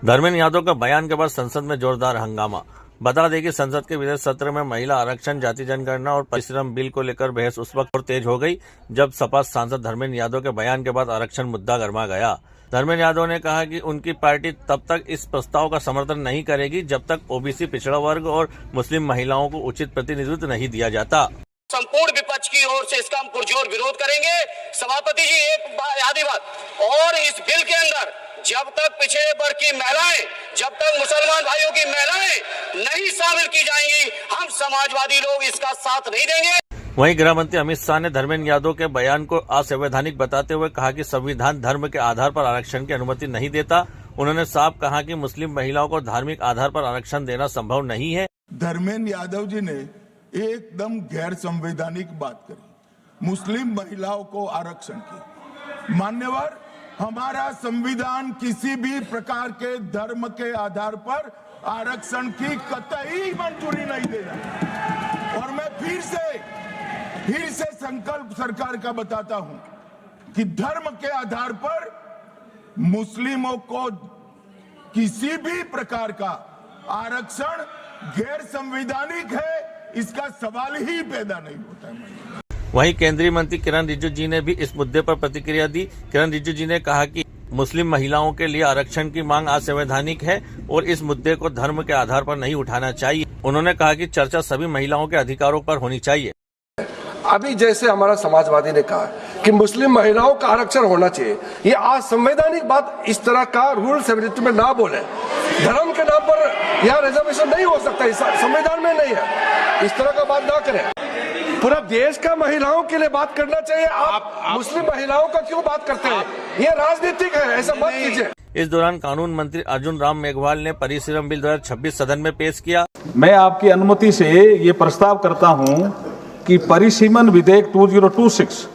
धर्मेंद्र यादव का बयान के बाद संसद में जोरदार हंगामा। बता दें कि संसद के विशेष सत्र में महिला आरक्षण, जाति जनगणना और परिश्रम बिल को लेकर बहस उस वक्त और तेज हो गई जब सपा सांसद धर्मेंद्र यादव के बयान के बाद आरक्षण मुद्दा गर्मा गया। धर्मेंद्र यादव ने कहा कि उनकी पार्टी तब तक इस प्रस्ताव का समर्थन नहीं करेगी जब तक ओबीसी, पिछड़ा वर्ग और मुस्लिम महिलाओं को उचित प्रतिनिधित्व नहीं दिया जाता। संपूर्ण विपक्ष की ओर से इसका हम पुरजोर विरोध करेंगे। सभापति जी, एक याद बात, और इस बिल के अंदर जब तक पिछड़े वर्ग की महिलाएं, जब तक मुसलमान भाइयों की महिलाएं नहीं शामिल की जाएंगी, हम समाजवादी लोग इसका साथ नहीं देंगे। वहीं गृह मंत्री अमित शाह ने धर्मेंद्र यादव के बयान को असंवैधानिक बताते हुए कहा कि संविधान धर्म के आधार पर आरक्षण की अनुमति नहीं देता। उन्होंने साफ कहा कि मुस्लिम महिलाओं को धार्मिक आधार पर आरक्षण देना संभव नहीं है। धर्मेंद्र यादव जी ने एकदम गैर संवैधानिक बात करी, मुस्लिम महिलाओं को आरक्षण की। मान्यवर, हमारा संविधान किसी भी प्रकार के धर्म के आधार पर आरक्षण की कतई मंजूरी नहीं देगा। और मैं फिर से संकल्प सरकार का बताता हूं कि धर्म के आधार पर मुस्लिमों को किसी भी प्रकार का आरक्षण गैर संवैधानिक है, इसका सवाल ही पैदा नहीं होता है। वहीं केंद्रीय मंत्री किरण रिजिजू जी ने भी इस मुद्दे पर प्रतिक्रिया दी। किरण रिजिजू जी ने कहा कि मुस्लिम महिलाओं के लिए आरक्षण की मांग असंवैधानिक है और इस मुद्दे को धर्म के आधार पर नहीं उठाना चाहिए। उन्होंने कहा कि चर्चा सभी महिलाओं के अधिकारों पर होनी चाहिए। अभी जैसे हमारा समाजवादी ने कहा कि मुस्लिम महिलाओं का आरक्षण होना चाहिए, ये असंवैधानिक बात इस तरह का रूल 72 में ना बोले। धर्म के नाम पर यहाँ रिजर्वेशन नहीं हो सकता, संविधान में नहीं है, इस तरह का बात ना करें। पूरा देश का महिलाओं के लिए बात करना चाहिए। आप मुस्लिम महिलाओं का क्यों बात करते हैं? ये राजनीतिक है, ऐसा मत कीजिए। इस दौरान कानून मंत्री अर्जुन राम मेघवाल ने परिश्रम बिल 2026 सदन में पेश किया। मैं आपकी अनुमति से ये प्रस्ताव करता हूं कि परिसीमन विधेयक 2026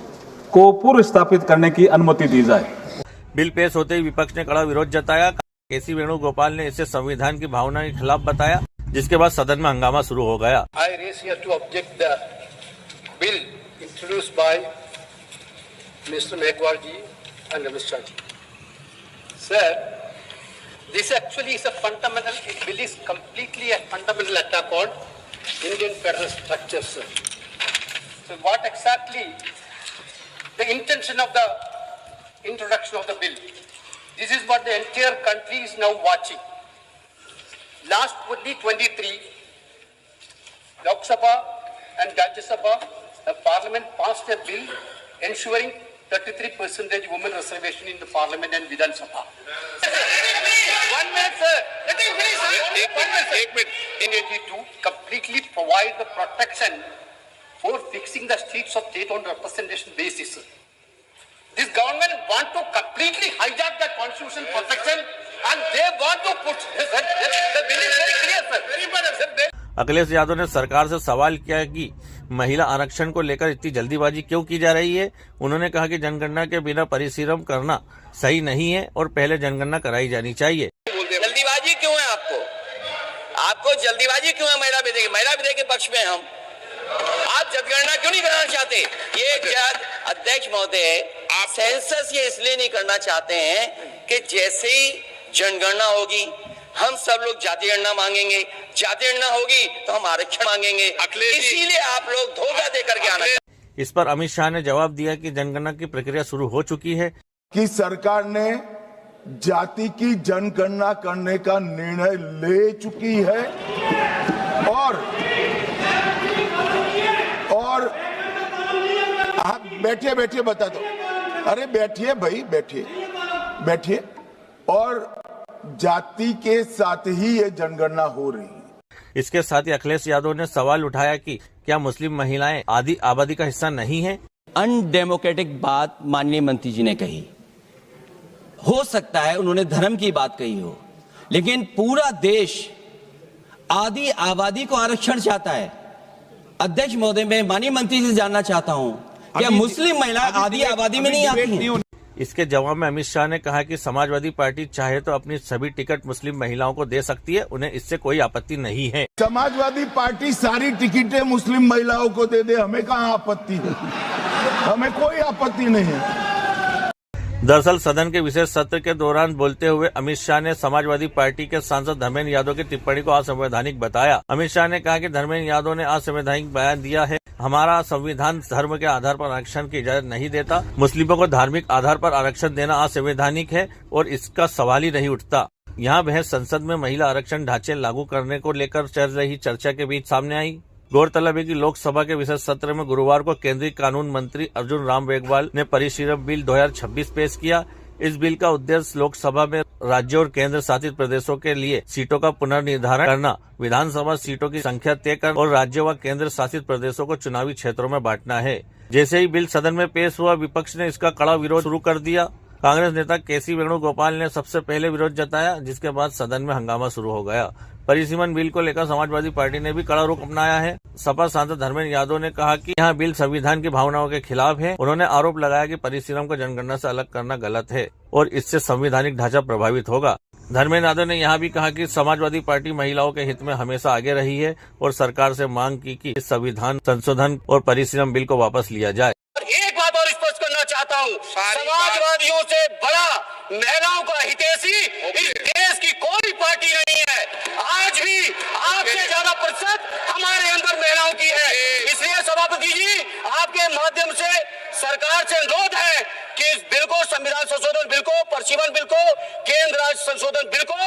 को पूर्व स्थापित करने की अनुमति दी जाए। बिल पेश होते ही विपक्ष ने कड़ा विरोध जताया। केसी वेणुगोपाल ने इसे संविधान की भावना के खिलाफ बताया, जिसके बाद सदन में हंगामा शुरू हो गया। I raise here to object the bill introduced by Mr. Meghwal ji and Amit Shah ji. Sir, this actually is a fundamental. This bill is completely a fundamental attack on Indian federal structure, sir. So, what exactly the intention of the introduction of the bill? This is what the entire country is now watching. Last 2023, Lok Sabha and Rajya Sabha, the Parliament passed a bill ensuring 33% women reservation in the Parliament and Vidhan Sabha. 1 minute, sir. Let me finish, sir. 1 minute. In 82, completely provide the protection for fixing the seats of state on representation basis, sir. This government want to completely hijack the constitution protection and they want to put the bill is very clear, sir. Very important, sir. Akhilesh Yadav ने सरकार से सवाल किया कि महिला आरक्षण को लेकर इतनी जल्दीबाजी क्यों की जा रही है। उन्होंने कहा कि जनगणना के बिना परिश्रम करना सही नहीं है और पहले जनगणना कराई जानी चाहिए। जल्दीबाजी क्यों है आपको जल्दीबाजी क्यों है? महिला विधेयक के पक्ष में हम, आप जनगणना क्यों नहीं कराना चाहते? ये अध्यक्ष महोदय, आप सेंसस ये इसलिए नहीं करना चाहते हैं कि जैसे ही जनगणना होगी हम सब लोग जाति गणना मांगेंगे, जाति गणना होगी तो हम आरक्षण मांगेंगे, इसीलिए आप लोग धोखा दे करके आना। इस पर अमित शाह ने जवाब दिया कि जनगणना की प्रक्रिया शुरू हो चुकी है, कि सरकार ने जाति की जनगणना करने का निर्णय ले चुकी है और आप बैठिए बता दो। अरे बैठिए भाई, बैठिए। और जाति के साथ ही ये जनगणना हो रही है। इसके साथ ही अखिलेश यादव ने सवाल उठाया कि क्या मुस्लिम महिलाएं आधी आबादी का हिस्सा नहीं है। अनडेमोक्रेटिक बात माननीय मंत्री जी ने कही। हो सकता है उन्होंने धर्म की बात कही हो, लेकिन पूरा देश आधी आबादी को आरक्षण चाहता है। अध्यक्ष महोदय, मैं माननीय मंत्री से जानना चाहता हूं, क्या मुस्लिम महिला आधी आबादी में नहीं आती हैं? इसके जवाब में अमित शाह ने कहा कि समाजवादी पार्टी चाहे तो अपनी सभी टिकट मुस्लिम महिलाओं को दे सकती है, उन्हें इससे कोई आपत्ति नहीं है। समाजवादी पार्टी सारी टिकटें मुस्लिम महिलाओं को दे, हमें कहाँ आपत्ति है? हमें कोई आपत्ति नहीं है। दरअसल सदन के विशेष सत्र के दौरान बोलते हुए अमित शाह ने समाजवादी पार्टी के सांसद धर्मेंद्र यादव की टिप्पणी को असंवैधानिक बताया। अमित शाह ने कहा कि धर्मेंद्र यादव ने असंवैधानिक बयान दिया है। हमारा संविधान धर्म के आधार पर आरक्षण की इजाजत नहीं देता। मुस्लिमों को धार्मिक आधार पर आरक्षण देना असंवैधानिक है और इसका सवाल ही नहीं उठता। यहाँ बहस संसद में महिला आरक्षण ढांचे लागू करने को लेकर चल रही चर्चा के बीच सामने आई। गौरतलब है कि लोकसभा के विशेष सत्र में गुरुवार को केंद्रीय कानून मंत्री अर्जुन राम मेघवाल ने परिशीलन बिल 2026 पेश किया। इस बिल का उद्देश्य लोकसभा में राज्यों और केंद्र शासित प्रदेशों के लिए सीटों का पुनर्निर्धारण करना, विधानसभा सीटों की संख्या तय करना और राज्यों व केंद्र शासित प्रदेशों को चुनावी क्षेत्रों में बांटना है। जैसे ही बिल सदन में पेश हुआ, विपक्ष ने इसका कड़ा विरोध शुरू कर दिया। कांग्रेस नेता केसी वेणुगोपाल ने सबसे पहले विरोध जताया, जिसके बाद सदन में हंगामा शुरू हो गया। परिसीमन बिल को लेकर समाजवादी पार्टी ने भी कड़ा रुख अपनाया है। सपा सांसद धर्मेंद्र यादव ने कहा कि यह बिल संविधान की भावनाओं के खिलाफ है। उन्होंने आरोप लगाया कि परिसीमन को जनगणना से अलग करना गलत है और इससे संवैधानिक ढांचा प्रभावित होगा। धर्मेंद्र यादव ने यह भी कहा कि समाजवादी पार्टी महिलाओं के हित में हमेशा आगे रही है और सरकार से मांग की कि इस संविधान संशोधन और परिसीमन बिल को वापस लिया जाए। एक बात और स्पष्ट करना चाहता हूँ, समाजवादियों से बड़ा महिलाओं का हितैषी इस देश की कोई पार्टी नहीं है। आज भी आपसे ज्यादा प्रतिशत हमारे अंदर महिलाओं की है। इसलिए सभापति जी, आपके माध्यम से सरकार से अनुरोध है कि इस बिल को, संविधान संशोधन बिल को, परिसीमन बिल को, केंद्र राज्य संशोधन बिल को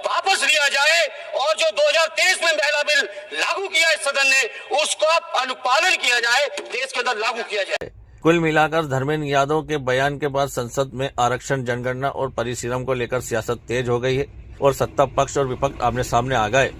वापस लिया जाए और जो 2023 में महिला बिल लागू किया इस सदन ने, उसका अनुपालन किया जाए, देश के अंदर लागू किया जाए। कुल मिलाकर धर्मेंद्र यादव के बयान के बाद संसद में आरक्षण, जनगणना और परिसीमन को लेकर सियासत तेज हो गई है और सत्ता पक्ष और विपक्ष आमने सामने आ गए।